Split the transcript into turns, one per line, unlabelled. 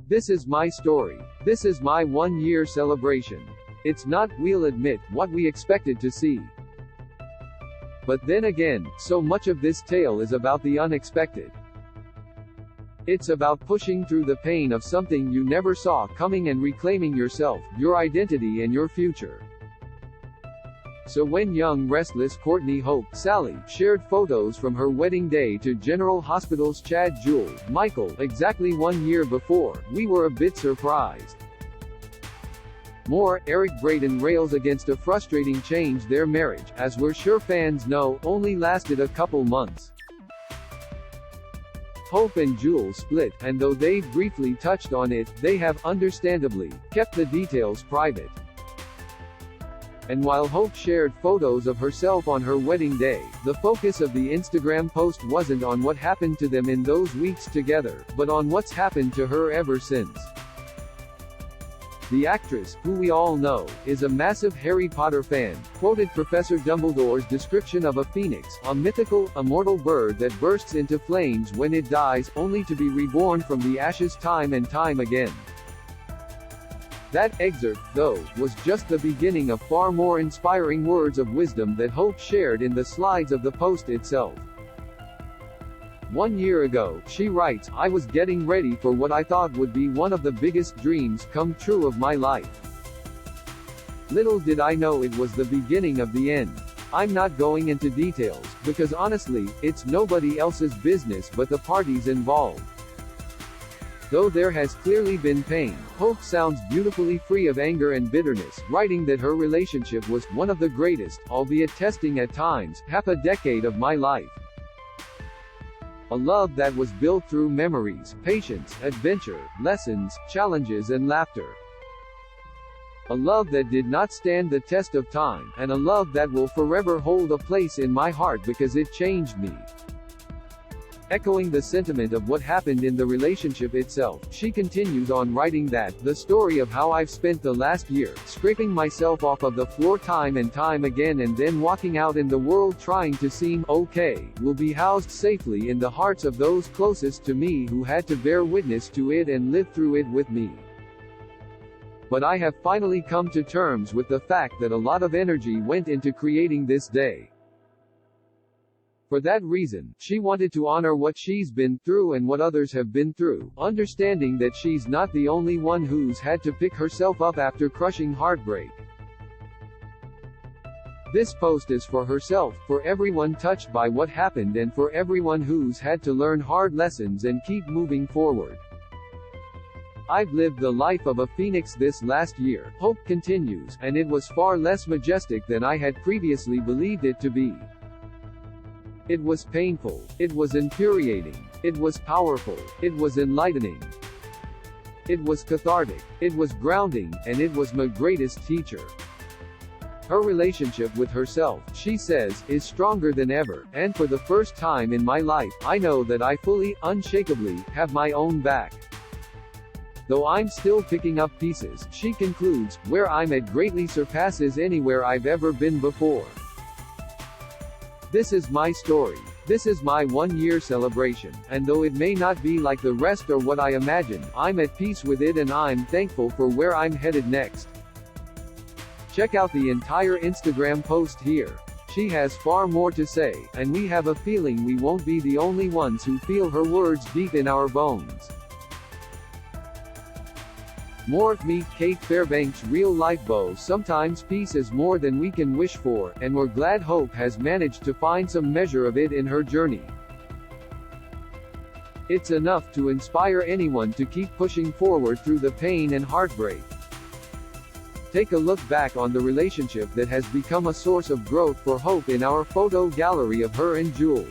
This is my story. This is my 1-year celebration. It's not, we'll admit, what we expected to see. But then again, so much of this tale is about the unexpected. It's about pushing through the pain of something you never saw coming and reclaiming yourself, your identity and your future. So when young restless Courtney Hope, Sally, shared photos from her wedding day to General Hospital's Chad Duell, Michael, exactly 1 year before, we were a bit surprised. More, Eric Braeden rails against a frustrating change their marriage, as we're sure fans know, only lasted a couple months. Hope and Duell split, and though they've briefly touched on it, they have, understandably, kept the details private. And while Hope shared photos of herself on her wedding day, the focus of the Instagram post wasn't on what happened to them in those weeks together, but on what's happened to her ever since. The actress, who we all know, is a massive Harry Potter fan, quoted Professor Dumbledore's description of a phoenix, a mythical, immortal bird that bursts into flames when it dies, only to be reborn from the ashes time and time again. That excerpt, though, was just the beginning of far more inspiring words of wisdom that Hope shared in the slides of the post itself. 1 year ago, she writes, I was getting ready for what I thought would be one of the biggest dreams come true of my life. Little did I know it was the beginning of the end. I'm not going into details, because honestly, it's nobody else's business but the parties involved. Though there has clearly been pain, Hope sounds beautifully free of anger and bitterness, writing that her relationship was one of the greatest, albeit testing at times, half a decade of my life. A love that was built through memories, patience, adventure, lessons, challenges and laughter. A love that did not stand the test of time, and a love that will forever hold a place in my heart because it changed me. Echoing the sentiment of what happened in the relationship itself, she continues on writing that, the story of how I've spent the last year, scraping myself off of the floor time and time again and then walking out in the world trying to seem okay, will be housed safely in the hearts of those closest to me who had to bear witness to it and live through it with me. But I have finally come to terms with the fact that a lot of energy went into creating this day. For that reason, she wanted to honor what she's been through and what others have been through, understanding that she's not the only one who's had to pick herself up after crushing heartbreak. This post is for herself, for everyone touched by what happened and for everyone who's had to learn hard lessons and keep moving forward. I've lived the life of a phoenix this last year, Hope continues, and it was far less majestic than I had previously believed it to be. It was painful. It was infuriating. It was powerful. It was enlightening. It was cathartic. It was grounding, and it was my greatest teacher. Her relationship with herself, she says, is stronger than ever, and for the first time in my life, I know that I fully, unshakably, have my own back. Though I'm still picking up pieces, she concludes, where I'm at greatly surpasses anywhere I've ever been before. This is my story. This is my 1-year celebration, and though it may not be like the rest or what I imagined, I'm at peace with it and I'm thankful for where I'm headed next. Check out the entire Instagram post here. She has far more to say, and we have a feeling we won't be the only ones who feel her words deep in our bones. More, meet Kate Fairbanks' real-life beau. Sometimes peace is more than we can wish for, and we're glad Hope has managed to find some measure of it in her journey. It's enough to inspire anyone to keep pushing forward through the pain and heartbreak. Take a look back on the relationship that has become a source of growth for Hope in our photo gallery of her and Duell.